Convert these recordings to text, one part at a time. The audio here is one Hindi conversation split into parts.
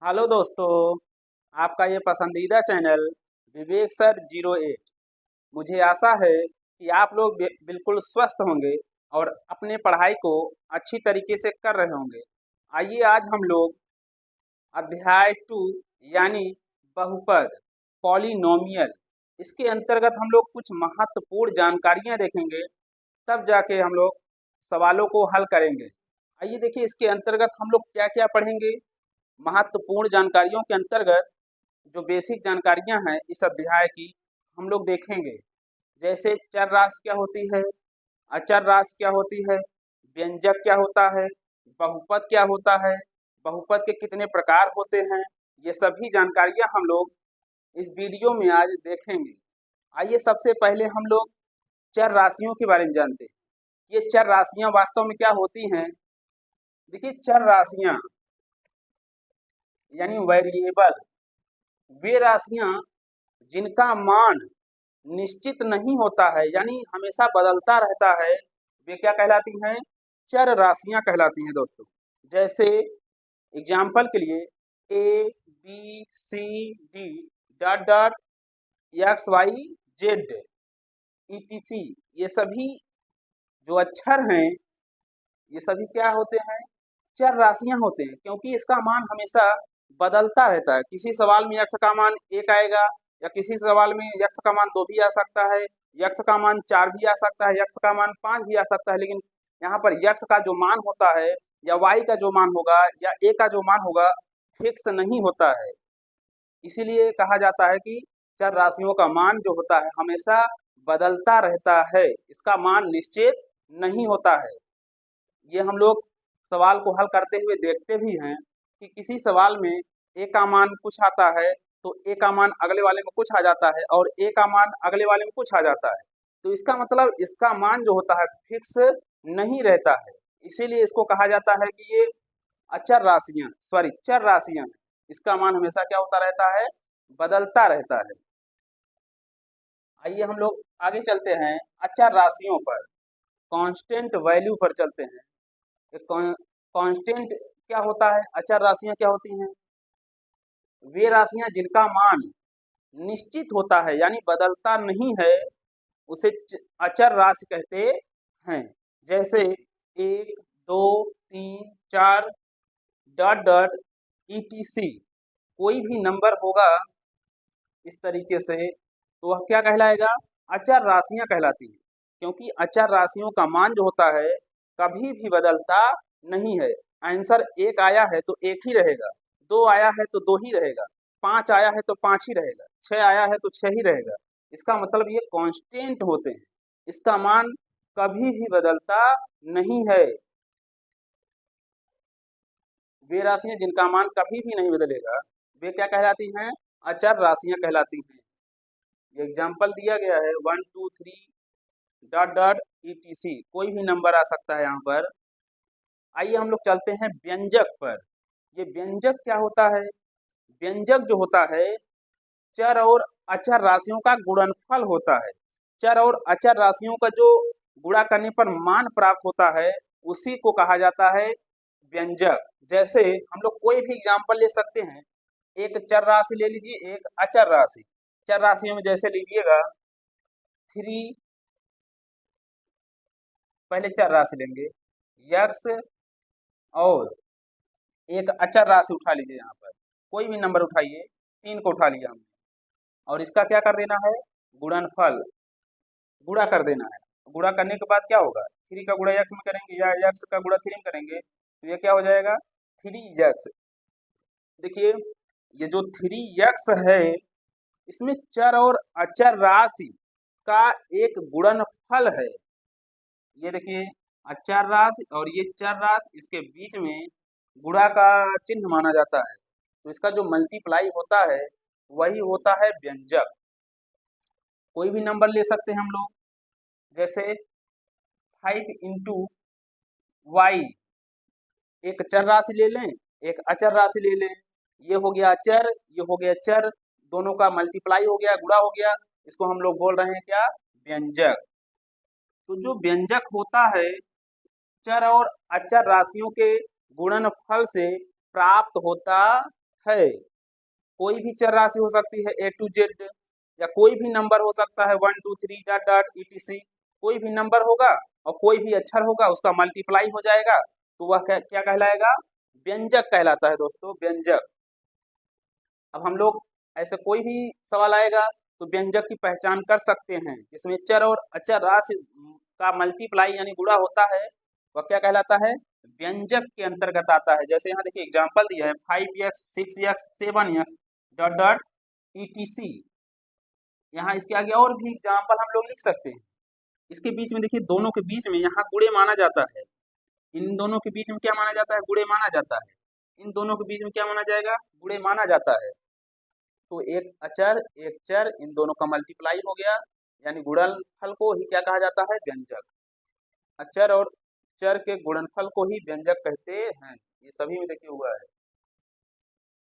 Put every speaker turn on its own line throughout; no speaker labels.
हेलो दोस्तों, आपका ये पसंदीदा चैनल विवेक सर 08। मुझे आशा है कि आप लोग बिल्कुल स्वस्थ होंगे और अपने पढ़ाई को अच्छी तरीके से कर रहे होंगे। आइए आज हम लोग अध्याय 2 यानी बहुपद पॉलिनोमियल, इसके अंतर्गत हम लोग कुछ महत्वपूर्ण जानकारियां देखेंगे, तब जाके हम लोग सवालों को हल करेंगे। आइए देखिए इसके अंतर्गत हम लोग क्या क्या पढ़ेंगे। महत्वपूर्ण जानकारियों के अंतर्गत जो बेसिक जानकारियां हैं इस अध्याय की हम लोग देखेंगे। जैसे चर राशि क्या होती है, अचर राशि क्या होती है, व्यंजक क्या होता है, बहुपद क्या होता है, बहुपद के कितने प्रकार होते हैं, ये सभी जानकारियां हम लोग इस वीडियो में आज देखेंगे। आइए सबसे पहले हम लोग चर राशियों के बारे में जानते हैं। ये चर राशियां वास्तव में क्या होती हैं। देखिए चर राशियां यानी वेरिएबल, वे राशियां जिनका मान निश्चित नहीं होता है यानी हमेशा बदलता रहता है, वे क्या कहलाती हैं? चर राशियां कहलाती हैं दोस्तों। जैसे एग्जाम्पल के लिए A B C D dot dot X Y Z etc, ये सभी जो अक्षर हैं ये सभी क्या होते हैं? चर राशियां होते हैं, क्योंकि इसका मान हमेशा बदलता रहता है। किसी सवाल में यक्स का मान 1 आएगा, या किसी सवाल में यक्स का मान 2 भी आ सकता है, यक्स का मान 4 भी आ सकता है, यक्स का मान 5 भी आ सकता है। लेकिन यहाँ पर यक्स का जो मान होता है या वाई का जो मान होगा या ए का जो मान होगा फिक्स नहीं होता है। इसीलिए कहा जाता है कि चर राशियों का मान जो होता है हमेशा बदलता रहता है, इसका मान निश्चित नहीं होता है। ये हम लोग सवाल को हल करते हुए देखते भी हैं कि किसी सवाल में ए का मान कुछ आता है तो ए का मान अगले वाले में कुछ आ जाता है और ए का मान अगले वाले में कुछ आ जाता है। तो इसका मतलब इसका मान जो होता है फिक्स नहीं रहता है। इसीलिए इसको कहा जाता है कि ये अचर राशियां सॉरी चर राशियां हैं। इसका मान हमेशा क्या होता रहता है? बदलता रहता है। आइए हम लोग आगे चलते हैं अचर राशियों पर, कांस्टेंट वैल्यू पर चलते हैं। कांस्टेंट क्या होता है? अचर राशियां क्या होती हैं? वे राशियां जिनका मान निश्चित होता है यानी बदलता नहीं है, उसे अचर राशि कहते हैं। जैसे 1 2 3 4 डॉट डॉट ईटीसी, कोई भी नंबर होगा इस तरीके से तो वह क्या कहलाएगा? अचर राशियां कहलाती हैं, क्योंकि अचर राशियों का मान जो होता है कभी भी बदलता नहीं है। आंसर 1 आया है तो 1 ही रहेगा, 2 आया है तो 2 ही रहेगा, 5 आया है तो 5 ही रहेगा, 6 आया है तो 6 ही रहेगा। इसका मतलब ये कांस्टेंट होते हैं, इसका मान कभी भी बदलता नहीं है। वे राशियां जिनका मान कभी भी नहीं बदलेगा वे क्या कहलाती हैं? अचर राशियां कहलाती हैं। ये एग्जाम्पल दिया गया है 1 2 3 डॉट डॉट ईटीसी, कोई भी नंबर आ सकता है यहाँ पर। आइए हम लोग चलते हैं व्यंजक पर। ये व्यंजक क्या होता है? व्यंजक जो होता है चर और अचर राशियों का गुणनफल होता है। चर और अचर राशियों का जो गुणा करने पर मान प्राप्त होता है उसी को कहा जाता है व्यंजक। जैसे हम लोग कोई भी एग्जाम्पल ले सकते हैं। एक चर राशि ले लीजिए, एक अचर राशि। चर राशियों में जैसे लीजिएगा 3, पहले चर राशि लेंगे यक्स, और एक अचर राशि उठा लीजिए। यहाँ पर कोई भी नंबर उठाइए, 3 को उठा लिया हमने, और इसका क्या कर देना है? गुणनफल, गुणा कर देना है। गुणा करने के बाद क्या होगा? 3 का गुणा यक्स में करेंगे या यक्स का गुणा 3 में करेंगे तो ये क्या हो जाएगा? 3 यक्स। देखिए ये जो 3 यक्स है इसमें चर और अचर राशि का एक गुणनफल है। ये देखिए अचर राशि और ये चर राशि, इसके बीच में गुणा का चिन्ह माना जाता है, तो इसका जो मल्टीप्लाई होता है वही होता है व्यंजक। कोई भी नंबर ले सकते हैं हम लोग, जैसे 5 इंटू वाई, एक चर राशि ले लें एक अचर राशि ले लें। ये हो गया अचर, ये हो गया चर, दोनों का मल्टीप्लाई हो गया, गुणा हो गया, इसको हम लोग बोल रहे हैं क्या? व्यंजक। तो जो व्यंजक होता है चर और अचर राशियों के गुणनफल से प्राप्त होता है। कोई भी चर राशि हो सकती है A to Z, या कोई भी नंबर हो सकता है 1 2 3 डॉट डॉट etc। कोई भी नंबर होगा और कोई भी अक्षर होगा, उसका मल्टीप्लाई हो जाएगा तो वह क्या कहलाएगा? व्यंजक कहलाता है दोस्तों, व्यंजक। अब हम लोग ऐसे कोई भी सवाल आएगा तो व्यंजक की पहचान कर सकते हैं, जिसमें चर और अचर राशि का मल्टीप्लाई यानी गुणा होता है, वह क्या कहलाता है? व्यंजक के अंतर्गत आता है। जैसे यहाँ देखिए एग्जाम्पल दिया है 5x 6x 7x dot dot etc। यहाँ इसके आगे और भी एग्जाम्पल हम लोग लिख सकते हैं। इसके बीच में देखिए, दोनों के बीच में यहाँ गुणे माना जाता है। इन दोनों के बीच में क्या माना जाता है? गुणे माना जाता है। इन दोनों के बीच में क्या माना जाएगा? गुणे माना जाता है। तो एक अचर एक चर, इन दोनों का मल्टीप्लाई हो गया, यानी गुणनफल को ही क्या कहा जाता है? व्यंजक। अचर और चर के गुणनफल को ही व्यंजक कहते हैं। ये सभी में देखिए हुआ है।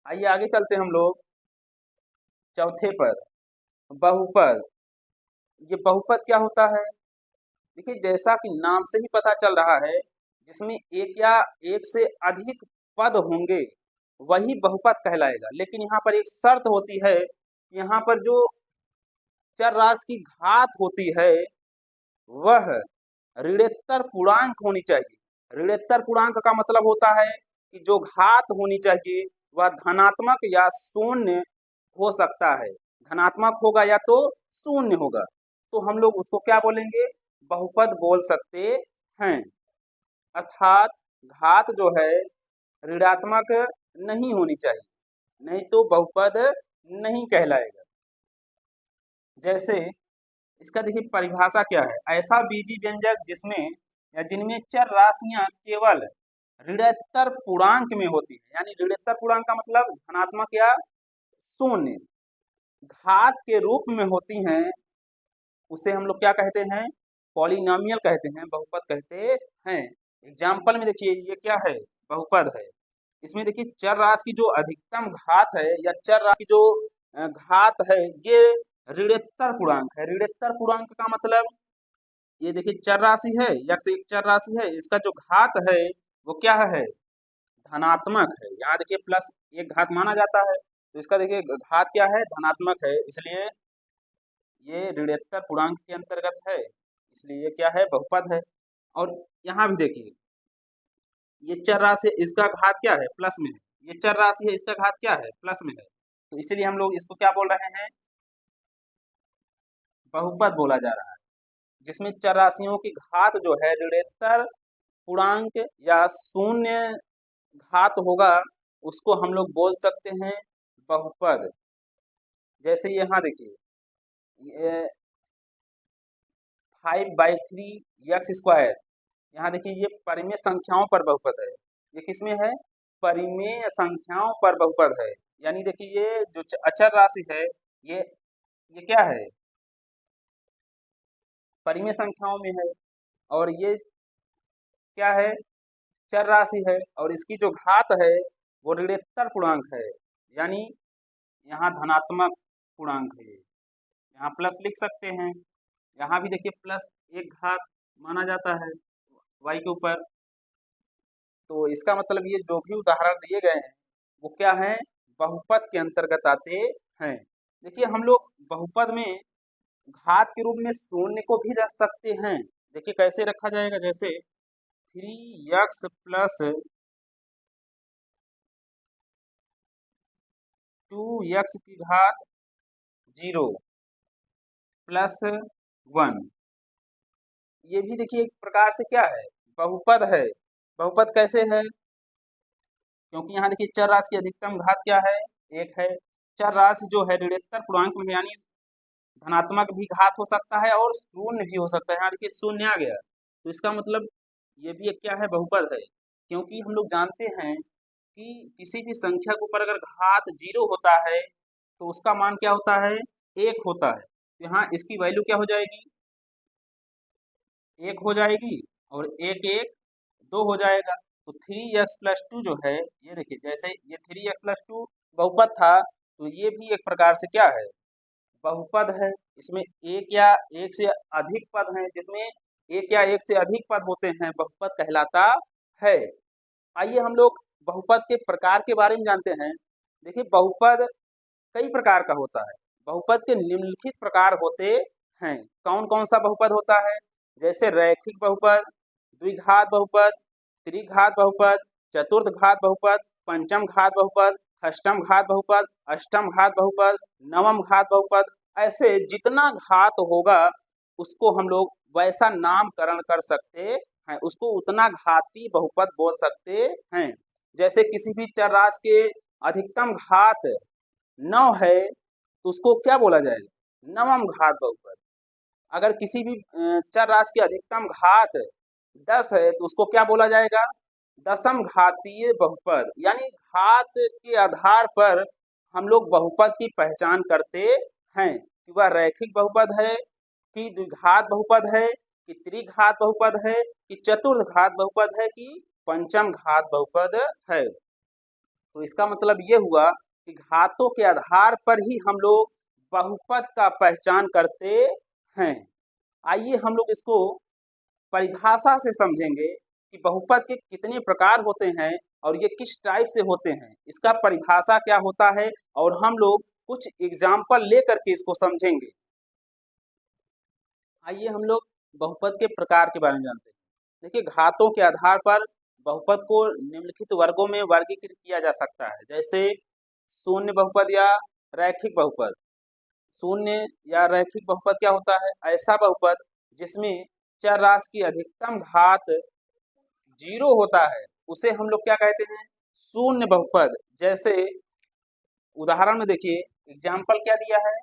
आइए आगे चलते हम लोग चौथे पर, बहुपद। ये बहुपद क्या होता है? देखिए, जैसा कि नाम से ही पता चल रहा है, जिसमें एक या एक से अधिक पद होंगे वही बहुपद कहलाएगा। लेकिन यहाँ पर एक शर्त होती है, यहाँ पर जो चर राशि की घात होती है वह ऋणोत्तर पूर्णांक होनी चाहिए। ऋणोत्तर पूर्णांक का मतलब होता है कि जो घात होनी चाहिए वह धनात्मक या शून्य हो सकता है। धनात्मक होगा या तो शून्य होगा, तो हम लोग उसको क्या बोलेंगे? बहुपद बोल सकते हैं। अर्थात घात जो है ऋणात्मक नहीं होनी चाहिए, नहीं तो बहुपद नहीं कहलाएगा। जैसे इसका देखिए परिभाषा क्या है? ऐसा बीजी व्यंजक जिसमें या जिनमें चर राशियां केवल ऋणोत्तर पूर्णांक में होती है, यानी ऋणोत्तर पूर्णांक का मतलब धनात्मक या शून्य घात के रूप में होती हैं, उसे हम लोग क्या कहते हैं? पॉलिनोमियल कहते हैं, बहुपद कहते हैं। एग्जाम्पल में देखिए, ये क्या है? बहुपद है। इसमें देखिए चर राशि की जो अधिकतम घात है या चर राशि की जो घात है, ये ऋणोत्तर पूर्णांक है। ऋणोत्तर पूर्णांक का मतलब, ये देखिए चर राशि है, यक्स एक चर राशि है, इसका जो घात है वो क्या है? धनात्मक है। यहाँ देखिए प्लस एक घात माना जाता है, तो इसका देखिए घात क्या है? धनात्मक है, इसलिए ये ऋणोत्तर पूर्णांक के अंतर्गत है, इसलिए ये क्या है? बहुपद है। और यहाँ भी देखिए, ये चर राशि, इसका घात क्या है? प्लस में है। ये चर राशि है, इसका घात क्या है? प्लस में है, तो इसीलिए हम लोग इसको क्या बोल रहे हैं? बहुपद बोला जा रहा है। जिसमें चर राशियों की घात जो है ऋणोत्तर पूर्णांक या शून्य घात होगा, उसको हम लोग बोल सकते हैं बहुपद। जैसे यहाँ देखिए, ये 5/3 x², यहाँ देखिए ये परिमेय संख्याओं पर बहुपद है। ये किसमें है? परिमेय संख्याओं पर बहुपद है। यानी देखिए ये जो अचर राशि है, ये क्या है? परिमेय संख्याओं में है, और ये क्या है? चर राशि है, और इसकी जो घात है वो ऋणोत्तर पूर्णांक है, यानी यहाँ धनात्मक पूर्णांक है। यहाँ प्लस लिख सकते हैं, यहाँ भी देखिए प्लस एक घात माना जाता है y के ऊपर। तो इसका मतलब ये जो भी उदाहरण दिए गए हैं वो क्या है? बहुपद के अंतर्गत आते हैं। देखिए हम लोग बहुपद में घात के रूप में शून्य को भी रख सकते हैं। देखिए कैसे रखा जाएगा? जैसे 3x प्लस 2x की घात 0 प्लस 1, ये भी देखिए एक प्रकार से क्या है? बहुपद है। बहुपद कैसे है? क्योंकि यहाँ देखिए चर राशि की अधिकतम घात क्या है? 1 है। चर राशि जो है ऋणोत्तर पूर्णांक में है, यानी धनात्मक भी घात हो सकता है और शून्य भी हो सकता है। यहाँ देखिए शून्य आ गया, तो इसका मतलब ये भी एक क्या है? बहुपद है। क्योंकि हम लोग जानते हैं कि किसी भी संख्या के ऊपर अगर घात 0 होता है तो उसका मान क्या होता है? 1 होता है। तो यहाँ इसकी वैल्यू क्या हो जाएगी? 1 हो जाएगी, और 1 1 2 हो जाएगा। तो 3x प्लस 2 जो है, ये देखिए जैसे ये 3x प्लस 2 बहुपद था, तो ये भी एक प्रकार से क्या है? बहुपद है। इसमें एक या एक से अधिक पद हैं, जिसमें एक या एक से अधिक पद होते हैं, बहुपद कहलाता है। आइए हम लोग बहुपद के प्रकार के बारे में जानते हैं। देखिए बहुपद कई प्रकार का होता है। बहुपद के निम्नलिखित प्रकार होते हैं। कौन कौन सा बहुपद होता है? जैसे रैखिक बहुपद, द्विघात बहुपद, त्रिघात बहुपद, चतुर्थ घात बहुपद, पंचम घात बहुपद, षष्टम घात बहुपद, अष्टम घात बहुपद, नवम घात बहुपद। ऐसे जितना घात होगा उसको हम लोग वैसा नामकरण कर सकते हैं, उसको उतना घाती बहुपद बोल सकते हैं। जैसे किसी भी चर राशि के अधिकतम घात 9 है तो उसको क्या बोला जाएगा? नवम घात बहुपद। अगर किसी भी चर राशि के अधिकतम घात 10 है तो उसको क्या बोला जाएगा? दशम घातीय बहुपद। यानी घात के आधार पर हम लोग बहुपद की पहचान करते हैं कि वह रैखिक बहुपद है, कि द्विघात बहुपद है, कि त्रिघात बहुपद है, कि चतुर्थ घात बहुपद है, कि पंचम घात बहुपद है। तो इसका मतलब ये हुआ कि घातों के आधार पर ही हम लोग बहुपद का पहचान करते हैं। आइए हम लोग इसको परिभाषा से समझेंगे कि बहुपद के कितने प्रकार होते हैं और ये किस टाइप से होते हैं, इसका परिभाषा क्या होता है, और हम लोग कुछ एग्जाम्पल लेकर के इसको समझेंगे। आइए हम लोग बहुपद के प्रकार के बारे में जानते हैं। देखिए घातों के आधार पर बहुपद को निम्नलिखित वर्गों में वर्गीकृत किया जा सकता है। जैसे शून्य बहुपद या रैखिक बहुपद। शून्य या रैखिक बहुपद क्या होता है? ऐसा बहुपद जिसमें चर राशि की अधिकतम घात 0 होता है उसे हम लोग क्या कहते हैं? शून्य बहुपद। जैसे उदाहरण में देखिए एग्जाम्पल क्या दिया है?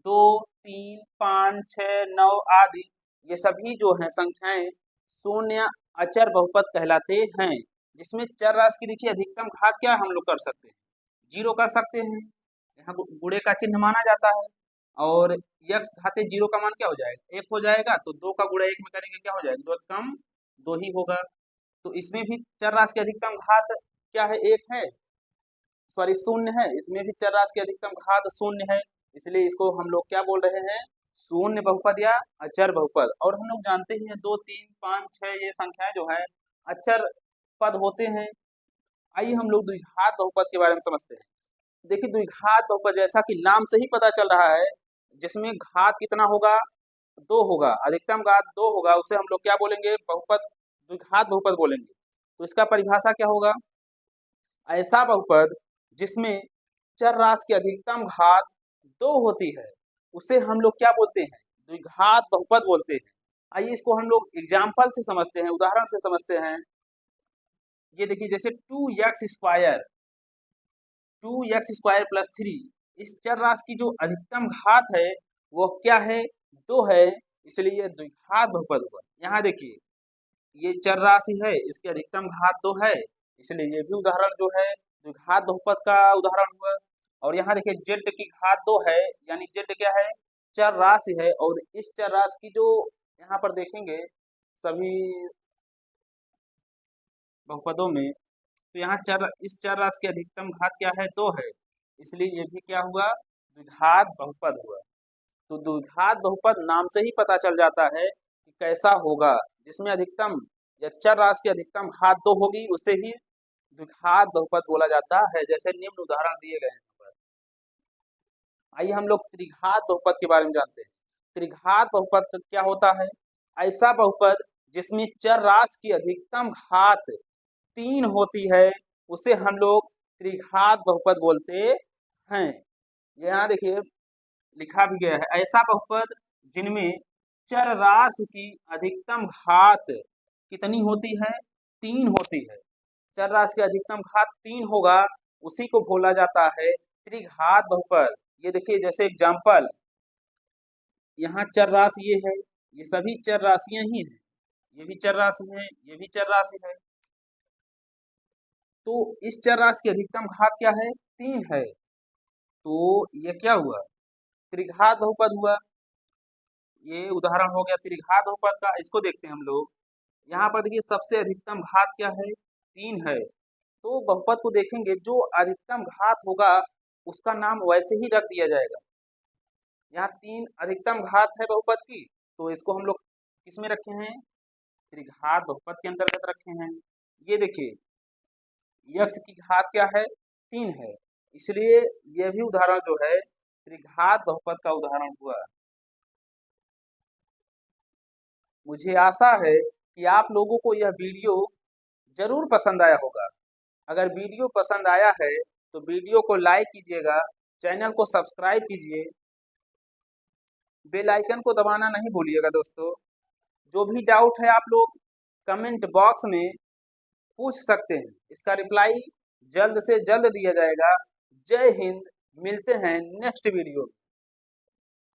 2, 3, 5, 6, 9 आदि ये सभी जो हैं संख्याएं शून्य अचर बहुपद कहलाते हैं, जिसमें चर राशि की देखिए अधिकतम घात क्या हम लोग कर सकते हैं? 0 कर सकते हैं। यहाँ गुणे का चिन्ह माना जाता है और यक्स घाते 0 का मान क्या हो जाएगा? 1 हो जाएगा। तो 2 का गुणा 1 में करेंगे क्या हो जाएगा? 2 कम 2 ही होगा। तो इसमें भी चर राशि की अधिकतम घात क्या है? 1 है, सॉरी शून्य है। इसमें भी चर राशि की अधिकतम घात शून्य है, इसलिए इसको हम लोग क्या बोल रहे हैं? शून्य बहुपद या अचर बहुपद। और हम लोग जानते ही हैं 2, 3, 5, 6 ये संख्याएं जो है अचर पद होते हैं। आइए हम लोग द्विघात बहुपद के बारे में समझते हैं। देखिए द्विघात बहुपद जैसा कि नाम से ही पता चल रहा है, जिसमें घात कितना होगा? 2 होगा, अधिकतम घात 2 होगा, उसे हम लोग क्या बोलेंगे? बहुपद, द्विघात बहुपद बोलेंगे। तो इसका परिभाषा क्या होगा? ऐसा बहुपद जिसमें चर राशि की अधिकतम घात 2 होती है उसे हम लोग क्या बोलते हैं? द्विघात बहुपद बोलते हैं। आइए इसको हम लोग एग्जाम्पल से समझते हैं, उदाहरण से समझते हैं। ये देखिए जैसे 2x प्लस 3, इस चर राशि की जो अधिकतम घात है वो क्या है? 2 है, इसलिए ये द्विघात बहुपद हुआ। यहाँ देखिए ये चर राशि है, इसकी अधिकतम घात 2 है, इसलिए ये भी उदाहरण जो है द्विघात बहुपद का उदाहरण हुआ। और यहाँ देखिए जेड की घात 2 है, यानी जेड क्या है? चर राशि है। और इस चर राशि की जो यहाँ पर देखेंगे सभी बहुपदों में, तो यहाँ इस चर राशि की अधिकतम घात क्या है? 2 है, इसलिए ये भी क्या हुआ? द्विघात बहुपद हुआ। तो द्विघात बहुपद नाम से ही पता चल जाता है कि कैसा होगा, जिसमें अधिकतम या चर राशि की अधिकतम घात 2 होगी उसे ही द्विघात बहुपद बोला जाता है, जैसे निम्न उदाहरण दिए गए हैं। आइए हम लोग त्रिघात बहुपद के बारे में जानते हैं। त्रिघात बहुपद क्या होता है? ऐसा बहुपद जिसमें चर राशि की अधिकतम घात 3 होती है उसे हम लोग त्रिघात बहुपद बोलते हैं। यहाँ देखिए लिखा भी गया है, ऐसा बहुपद जिनमें चर राशि की अधिकतम घात कितनी होती है? 3 होती है। चर राशि की अधिकतम घात 3 होगा, उसी को बोला जाता है त्रिघात बहुपद। ये देखिए जैसे एग्जाम्पल, यहाँ चर राशि ये है, ये सभी चर राशियां ही हैं, ये भी चर राशि है, ये भी चर राशि है। तो इस चर राशि की अधिकतम घात क्या है? 3 है। तो ये क्या हुआ? त्रिघात बहुपद हुआ। ये उदाहरण हो गया त्रिघात बहुपद का। इसको देखते हैं हम लोग। यहाँ पर देखिए सबसे अधिकतम घात क्या है? 3 है। तो बहुपद को देखेंगे, जो अधिकतम घात होगा उसका नाम वैसे ही रख दिया जाएगा। यहाँ 3 अधिकतम घात है बहुपद की, तो इसको हम लोग किस में रखे हैं? त्रिघात बहुपद के अंतर्गत रखे हैं। ये देखिए यक्स की घात क्या है? 3 है, इसलिए यह भी उदाहरण जो है त्रिघात बहुपद का उदाहरण हुआ। मुझे आशा है कि आप लोगों को यह वीडियो जरूर पसंद आया होगा। अगर वीडियो पसंद आया है तो वीडियो को लाइक कीजिएगा, चैनल को सब्सक्राइब कीजिए, बेल आइकन को दबाना नहीं भूलिएगा दोस्तों। जो भी डाउट है आप लोग कमेंट बॉक्स में पूछ सकते हैं, इसका रिप्लाई जल्द से जल्द दिया जाएगा। जय हिंद, मिलते हैं नेक्स्ट वीडियो में।